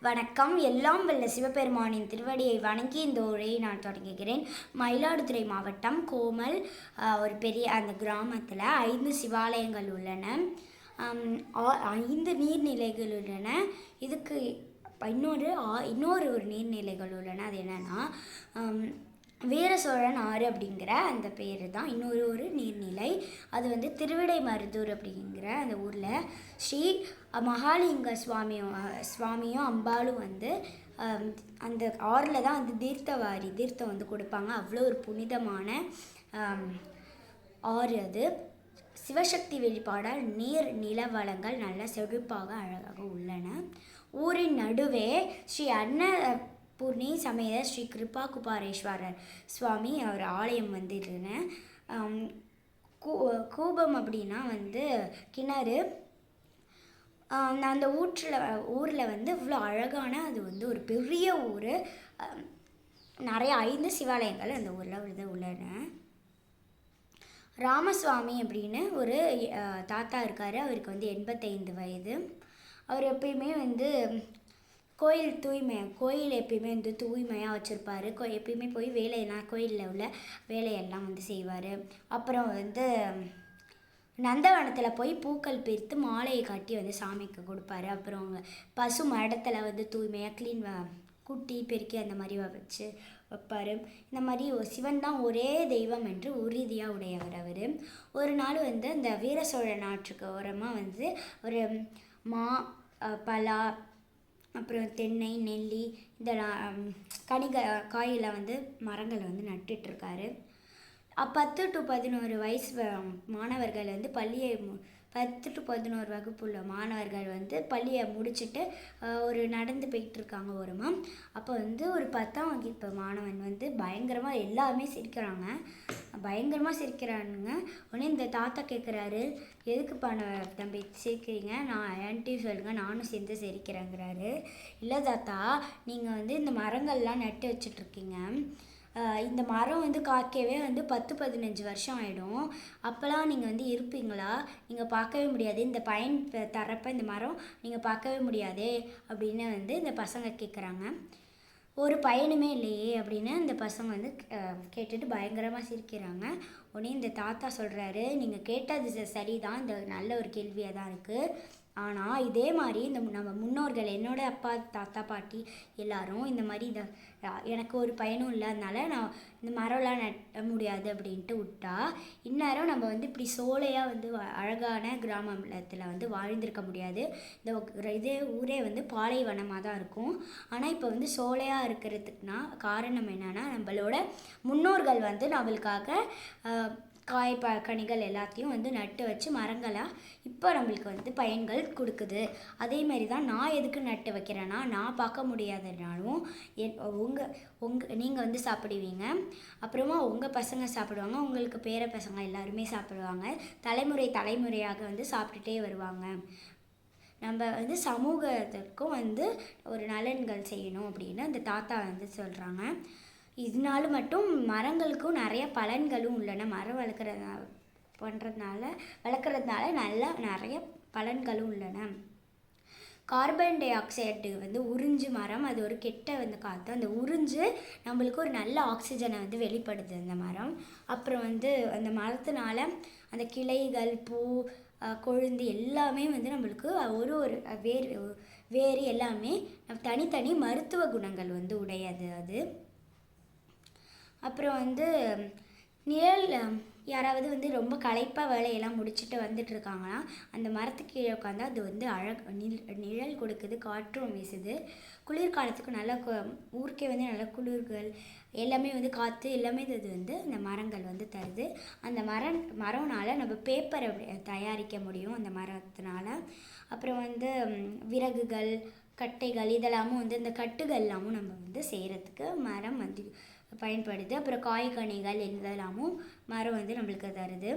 வணக்கம். எல்லாம் வல்ல சிவபெருமானின் திருவடியை வணங்கி இந்த உரையை நான் தொடங்குகிறேன். மயிலாடுதுறை மாவட்டம் கோமல் ஒரு பெரிய அந்த கிராமத்தில் 5 சிவாலயங்கள் உள்ளன. 5 நீர்நிலைகள் உள்ளன. இதுக்கு இன்னொரு ஒரு நீர்நிலைகள் உள்ளன. அது என்னென்னா வீர சோழன் ஆறு அப்படிங்கிற அந்த பேர் தான் இன்னொரு நீர்நிலை. அது வந்து திருவிடைமருதூர் அப்படிங்கிற அந்த ஊரில் ஸ்ரீ மகாலிங்க சுவாமியும் அம்பாலும் வந்து அந்த ஆறில் தான் வந்து தீர்த்தம் வந்து கொடுப்பாங்க. அவ்வளோ ஒரு புனிதமான ஆறு அது. சிவசக்தி வெளிப்பாடால் நீர் நில வளங்கள் நல்ல செழிப்பாக அழகாக உள்ளன. ஊரின் நடுவே ஸ்ரீ பூர்ணி சமேத ஸ்ரீ கிருபா குபாரேஸ்வரர் சுவாமி அவர் ஆலயம் வந்து இருக்குன்னு. கூபம் அப்படின்னா வந்து கிணறு. அந்த ஊரில் வந்து இவ்வளோ அழகான அது வந்து ஒரு பெரிய ஊர். நிறைய 5 சிவாலயங்கள் அந்த ஊரில் உள்ளன. ராமசுவாமி அப்படின்னு ஒரு தாத்தா இருக்கார். அவருக்கு வந்து 85 வயது. அவர் எப்பயுமே வந்து கோயில் எப்பயுமே வந்து தூய்மையாக வச்சுருப்பார். எப்பயுமே போய் வேலையெல்லாம் கோயிலில் உள்ள வேலையெல்லாம் வந்து செய்வார். அப்புறம் வந்து நந்தவனத்தில் போய் பூக்கள் பிரித்து மாலையை கட்டி வந்து சாமிக்கு கொடுப்பாரு. அப்புறம் அவங்க பசு மடத்தில் வந்து தூய்மையாக குட்டி பெருக்கி அந்த மாதிரி வச்சு வைப்பார். இந்த மாதிரி சிவன் தான் ஒரே தெய்வம் என்று உறுதியாக உடையவர் அவர். ஒரு நாள் வந்து அந்த வீர சோழ நாட்டுக்கு ஓரமாக வந்து ஒரு பலா அப்புறம் தென்னை நெல்லி இதெல்லாம் காயில் வந்து மரங்களை வந்து நட்டுட்ருக்காரு. 10 to 11 வயசு மாணவர்கள் வந்து 10 to 11 வகுப்புள்ள மாணவர்கள் வந்து பள்ளியை முடிச்சுட்டு ஒரு நடந்து போயிட்டுருக்காங்க ஓரமாக. அப்போ வந்து ஒரு 10ஆம் வகுப்பு மாணவன் வந்து பயங்கரமாக எல்லாருமே சிரிக்கிறானுங்க. உடனே இந்த தாத்தா கேட்குறாரு, எதுக்குப்பா தம்பி சிரிக்கிறீங்க? நான் என்கிட்டையும் சொல்லுங்கள், நானும் சேர்ந்து சிரிக்கிறேங்கிறாரு. இல்லை தாத்தா, நீங்கள் வந்து இந்த மரங்கள்லாம் நட்டு வச்சிட்ருக்கீங்க. இந்த மரம் வந்து காய்க்கவே வந்து 10-15 வருஷம் ஆகிடும். அப்போலாம் நீங்கள் வந்து இருப்பீங்களா? நீங்கள் பார்க்கவே முடியாது. இந்த பயன் தரப்போ இந்த மரம் நீங்கள் பார்க்கவே முடியாதே அப்படின்னு வந்து இந்த பசங்க கேட்குறாங்க. ஒரு பயனுமே இல்லையே அப்படின்னு இந்த பசங்க வந்து கேட்டுட்டு பயங்கரமாக சிரிக்கிறாங்க. உடனே இந்த தாத்தா சொல்கிறாரு, நீங்கள் கேட்டது சரிதான், இந்த நல்ல ஒரு கேள்வியாக தான் இருக்குது. ஆனால் இதே மாதிரி நம்ம முன்னோர்கள், என்னோடய அப்பா தாத்தா பாட்டி எல்லாரும் இந்த மாதிரி எனக்கு ஒரு பயனும் இல்லை, அதனால நான் இந்த மரம்லாம் நட்ட முடியாது அப்படின்ட்டு விட்டா இந்நேரம் நம்ம வந்து இப்படி சோலையாக வந்து அழகான கிராமத்தில் வந்து வாழ்ந்திருக்க முடியாது. இதே ஊரே வந்து பாலைவனமாக தான் இருக்கும். ஆனால் இப்போ வந்து சோலையாக இருக்கிறதுக்குனா காரணம் என்னென்னா, நம்மளோட முன்னோர்கள் வந்து நம்மளுக்காக கனிகள் எல்லாத்தையும் வந்து நட்டு வச்சு மரங்களாக இப்போ நம்மளுக்கு வந்து பயன்கள் கொடுக்குது. அதேமாரி தான் நான் எதுக்கு நட்டு வைக்கிறேன்னா, நான் பார்க்க முடியாதனாலும் நீங்கள் வந்து சாப்பிடுவீங்க, அப்புறமா உங்கள் பசங்க சாப்பிடுவாங்க, உங்களுக்கு பேர பசங்க எல்லாருமே சாப்பிடுவாங்க. தலைமுறையாக வந்து சாப்பிட்டுட்டே வருவாங்க. நம்ம வந்து சமூகத்திற்கும் வந்து ஒரு நலன்கள் செய்யணும் அப்படின்னு அந்த தாத்தா வந்து சொல்கிறாங்க. இதனால மட்டும் மரங்களுக்கும் நிறைய பலன்களும் உள்ளன. மரம் வளர்க்குறதுனால நிறைய பலன்களும் உள்ளன. கார்பன் டை ஆக்சைடு வந்து உறிஞ்சு மரம், அது ஒரு கெட்ட வந்து காற்று. அந்த உறிஞ்சு நம்மளுக்கு ஒரு நல்ல ஆக்சிஜனை வந்து வெளிப்படுது அந்த மரம். அப்புறம் வந்து அந்த மரத்தினால அந்த கிளைகள், பூ, கொழுந்து எல்லாமே வந்து நம்மளுக்கு ஒரு வேறு எல்லாமே தனித்தனி மருத்துவ குணங்கள் வந்து உடையது அது. அப்புறம் வந்து யாராவது வந்து ரொம்ப களைப்பாக வேலையெல்லாம் முடிச்சுட்டு வந்துட்டுருக்காங்கன்னா அந்த மரத்துக்கு கீழே உட்காந்து அது வந்து நிழல் கொடுக்குது, காற்றும் வீசுது. குளிர்காலத்துக்கு நல்ல ஊருக்கே வந்து நல்ல குளிர்கள் எல்லாமே வந்து காற்று எல்லாமே இது வந்து அந்த மரங்கள் வந்து தருது. அந்த மரம்னால நம்ம பேப்பரை தயாரிக்க முடியும் அந்த மரத்தினால. அப்புறம் வந்து விறகுகள், கட்டைகள் இதெல்லாமும் வந்து இந்த கட்டுகள்லாமும் நம்ம வந்து செய்கிறதுக்கு மரம் வந்து பயன்படுது. அப்புறம் காய்கனிகள் இதெல்லாமும் மரம் வந்து நம்மளுக்கு தருது.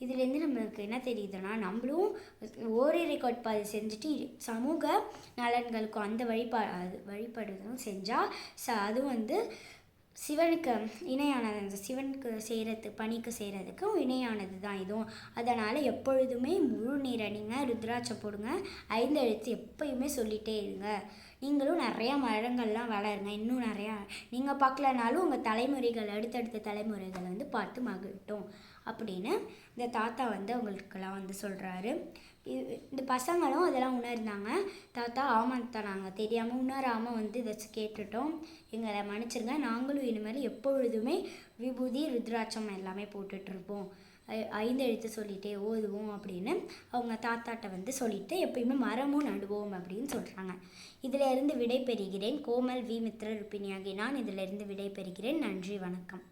இதுலேருந்து நம்மளுக்கு என்ன தெரியுதுன்னா, நம்மளும் ஓரிரை கோட்பாடு செஞ்சுட்டு சமூக நலன்களுக்கும் அந்த வழிபாடுகளும் செஞ்சால் அதுவும் வந்து சிவனுக்கு இணையானது, அந்த சிவனுக்கு செய்கிறது பணிக்கு செய்கிறதுக்கும் இணையானது தான் இதுவும். அதனால் எப்பொழுதுமே முழு நீர் அணிங்க, ருத்ராட்சம் போடுங்க, 5 எழுத்து எப்பயுமே சொல்லிகிட்டே இருங்க. நீங்களும் நிறையா மரங்கள்லாம் வளருங்க. இன்னும் நிறையா நீங்கள் பார்க்கலனாலும் உங்கள் தலைமுறைகள், அடுத்தடுத்த தலைமுறைகள் வந்து பார்த்து மகிழட்டும் அப்படின்னு இந்த தாத்தா வந்து அவங்களுக்கெல்லாம் வந்து சொல்கிறாரு. இந்த பசங்களும் அதெல்லாம் உணர்ந்தாங்க. தாத்தா ஆமாம் தாத்தா, நாங்கள் தெரியாமல் உணராமல் வந்து இதை கேட்டுட்டோம், எங்களை மன்னிச்சிருங்க. நாங்களும் இனிமேல் எப்பொழுதுமே விபூதி ருத்ராட்சம் எல்லாமே போட்டுட்ருப்போம், 5 எழுத்து சொல்லிகிட்டே ஓதுவோம் அப்படின்னு அவங்க தாத்தாட்ட வந்து சொல்லிவிட்டு எப்பயுமே மரமும் நடுவோம் அப்படின்னு சொல்கிறாங்க. இதிலிருந்து விடை பெறுகிறேன். கோமல் வி. மித்ர ரூபிணியாகி நான் இதிலிருந்து விடை பெறுகிறேன். நன்றி, வணக்கம்.